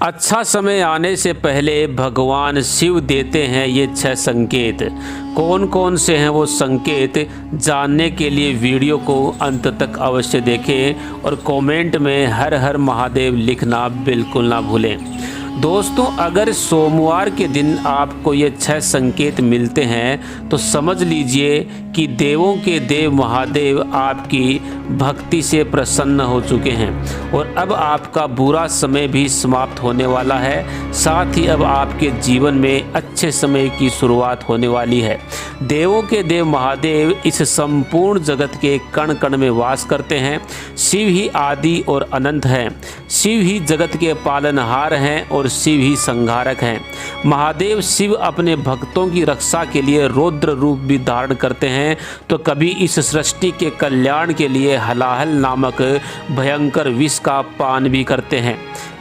अच्छा समय आने से पहले भगवान शिव देते हैं ये 6 संकेत। कौन कौन से हैं वो संकेत, जानने के लिए वीडियो को अंत तक अवश्य देखें और कमेंट में हर हर महादेव लिखना बिल्कुल ना भूलें। दोस्तों, अगर सोमवार के दिन आपको ये 6 संकेत मिलते हैं तो समझ लीजिए कि देवों के देव महादेव आपकी भक्ति से प्रसन्न हो चुके हैं और अब आपका बुरा समय भी समाप्त होने वाला है। साथ ही अब आपके जीवन में अच्छे समय की शुरुआत होने वाली है। देवों के देव महादेव इस संपूर्ण जगत के कण कण में वास करते हैं। शिव ही आदि और अनंत हैं। शिव ही जगत के पालनहार हैं और शिव ही संहारक हैं। महादेव शिव अपने भक्तों की रक्षा के लिए रौद्र रूप भी धारण करते हैं तो कभी इस सृष्टि के कल्याण के लिए हलाहल नामक भयंकर विष का पान भी करते हैं।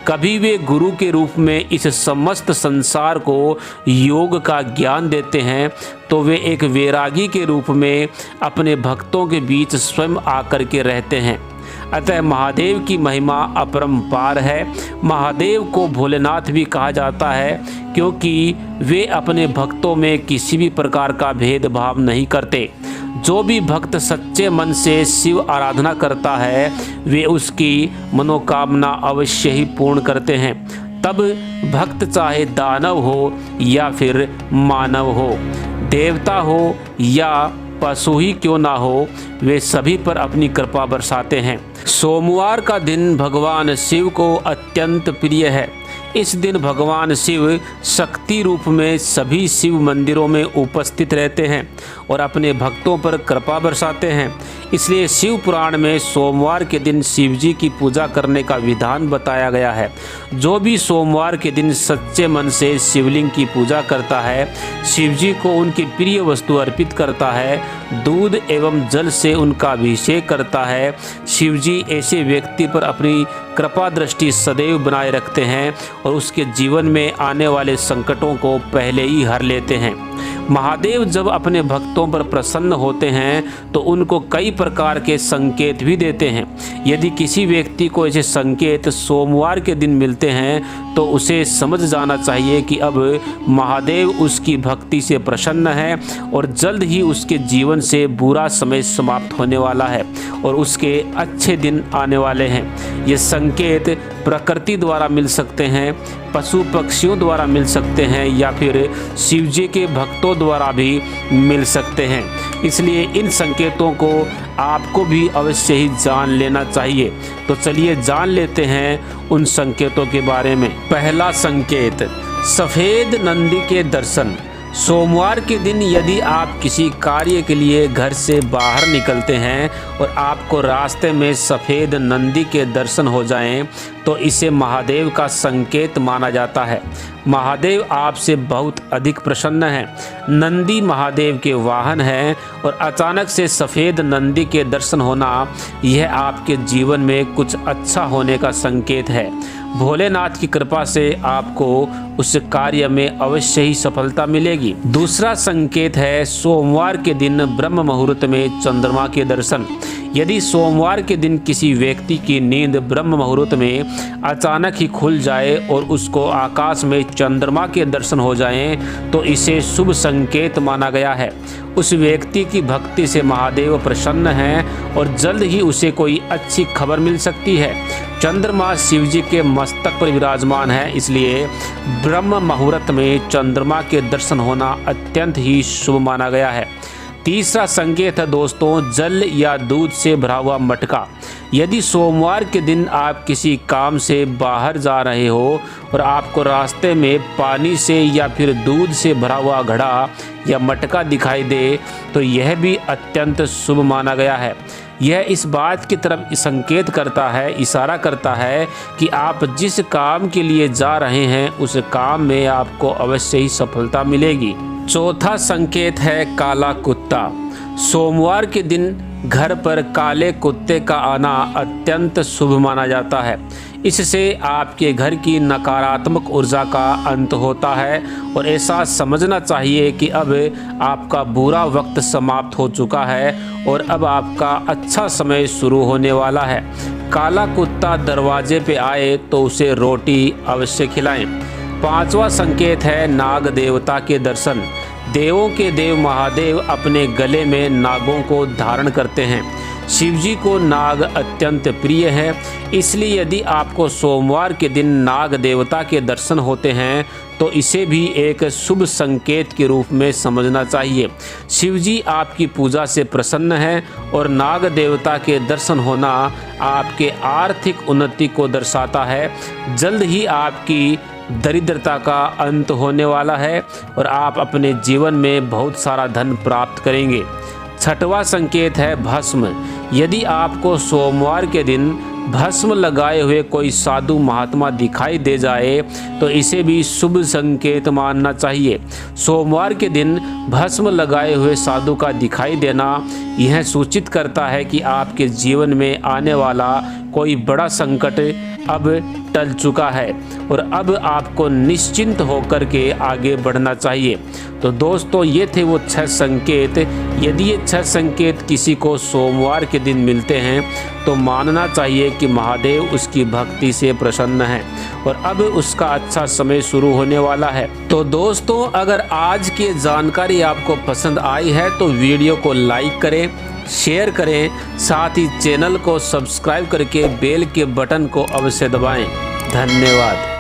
कभी वे गुरु के रूप में इस समस्त संसार को योग का ज्ञान देते हैं तो वे एक वैरागी के रूप में अपने भक्तों के बीच स्वयं आकर के रहते हैं। अतः महादेव की महिमा अपरंपार है। महादेव को भोलेनाथ भी कहा जाता है क्योंकि वे अपने भक्तों में किसी भी प्रकार का भेदभाव नहीं करते। जो भी भक्त सच्चे मन से शिव आराधना करता है वे उसकी मनोकामना अवश्य ही पूर्ण करते हैं। तब भक्त चाहे दानव हो या फिर मानव हो, देवता हो या पशु ही क्यों ना हो, वे सभी पर अपनी कृपा बरसाते हैं। सोमवार का दिन भगवान शिव को अत्यंत प्रिय है। इस दिन भगवान शिव शक्ति रूप में सभी शिव मंदिरों में उपस्थित रहते हैं और अपने भक्तों पर कृपा बरसाते हैं। इसलिए शिव पुराण में सोमवार के दिन शिव जी की पूजा करने का विधान बताया गया है। जो भी सोमवार के दिन सच्चे मन से शिवलिंग की पूजा करता है, शिव जी को उनकी प्रिय वस्तु अर्पित करता है, दूध एवं जल से उनका अभिषेक करता है, शिव जी ऐसे व्यक्ति पर अपनी कृपा दृष्टि सदैव बनाए रखते हैं और उसके जीवन में आने वाले संकटों को पहले ही हर लेते हैं। महादेव जब अपने भक्तों पर प्रसन्न होते हैं तो उनको कई प्रकार के संकेत भी देते हैं। यदि किसी व्यक्ति को ऐसे संकेत सोमवार के दिन मिलते हैं तो उसे समझ जाना चाहिए कि अब महादेव उसकी भक्ति से प्रसन्न है और जल्द ही उसके जीवन से बुरा समय समाप्त होने वाला है और उसके अच्छे दिन आने वाले हैं। ये संकेत प्रकृति द्वारा मिल सकते हैं, पशु पक्षियों द्वारा मिल सकते हैं या फिर शिव जी के भक्तों द्वारा भी मिल सकते हैं। इसलिए इन संकेतों को आपको भी अवश्य ही जान लेना चाहिए। तो चलिए जान लेते हैं उन संकेतों के बारे में। पहला संकेत, सफ़ेद नंदी के दर्शन। सोमवार के दिन यदि आप किसी कार्य के लिए घर से बाहर निकलते हैं और आपको रास्ते में सफ़ेद नंदी के दर्शन हो जाएं, तो इसे महादेव का संकेत माना जाता है। महादेव आपसे बहुत अधिक प्रसन्न हैं। नंदी महादेव के वाहन हैं और अचानक से सफ़ेद नंदी के दर्शन होना यह आपके जीवन में कुछ अच्छा होने का संकेत है। भोलेनाथ की कृपा से आपको उस कार्य में अवश्य ही सफलता मिलेगी। दूसरा संकेत है सोमवार के दिन ब्रह्म मुहूर्त में चंद्रमा के दर्शन। यदि सोमवार के दिन किसी व्यक्ति की नींद ब्रह्म मुहूर्त में अचानक ही खुल जाए और उसको आकाश में चंद्रमा के दर्शन हो जाएं, तो इसे शुभ संकेत माना गया है। उस व्यक्ति की भक्ति से महादेव प्रसन्न हैं और जल्द ही उसे कोई अच्छी खबर मिल सकती है। चंद्रमा शिव जी के मस्तक पर विराजमान है, इसलिए ब्रह्म मुहूर्त में चंद्रमा के दर्शन होना अत्यंत ही शुभ माना गया है। तीसरा संकेत है दोस्तों, जल या दूध से भरा हुआ मटका। यदि सोमवार के दिन आप किसी काम से बाहर जा रहे हो और आपको रास्ते में पानी से या फिर दूध से भरा हुआ घड़ा या मटका दिखाई दे तो यह भी अत्यंत शुभ माना गया है। यह इस बात की तरफ संकेत करता है, इशारा करता है कि आप जिस काम के लिए जा रहे हैं उस काम में आपको अवश्य ही सफलता मिलेगी। चौथा संकेत है काला कुत्ता। सोमवार के दिन घर पर काले कुत्ते का आना अत्यंत शुभ माना जाता है। इससे आपके घर की नकारात्मक ऊर्जा का अंत होता है और ऐसा समझना चाहिए कि अब आपका बुरा वक्त समाप्त हो चुका है और अब आपका अच्छा समय शुरू होने वाला है। काला कुत्ता दरवाजे पे आए तो उसे रोटी अवश्य खिलाएं। 5वां संकेत है नाग देवता के दर्शन। देवों के देव महादेव अपने गले में नागों को धारण करते हैं। शिवजी को नाग अत्यंत प्रिय है, इसलिए यदि आपको सोमवार के दिन नाग देवता के दर्शन होते हैं तो इसे भी एक शुभ संकेत के रूप में समझना चाहिए। शिवजी आपकी पूजा से प्रसन्न है और नाग देवता के दर्शन होना आपके आर्थिक उन्नति को दर्शाता है। जल्द ही आपकी दरिद्रता का अंत होने वाला है और आप अपने जीवन में बहुत सारा धन प्राप्त करेंगे। 6वां संकेत है भस्म। यदि आपको सोमवार के दिन भस्म लगाए हुए कोई साधु महात्मा दिखाई दे जाए तो इसे भी शुभ संकेत मानना चाहिए। सोमवार के दिन भस्म लगाए हुए साधु का दिखाई देना यह सूचित करता है कि आपके जीवन में आने वाला कोई बड़ा संकट अब टल चुका है और अब आपको निश्चिंत होकर के आगे बढ़ना चाहिए। तो दोस्तों, ये थे वो 6 संकेत। यदि ये 6 संकेत किसी को सोमवार के दिन मिलते हैं तो मानना चाहिए कि महादेव उसकी भक्ति से प्रसन्न है और अब उसका अच्छा समय शुरू होने वाला है। तो दोस्तों, अगर आज की जानकारी आपको पसंद आई है तो वीडियो को लाइक करें, शेयर करें, साथ ही चैनल को सब्सक्राइब करके बेल के बटन को अवश्य दबाएं। धन्यवाद।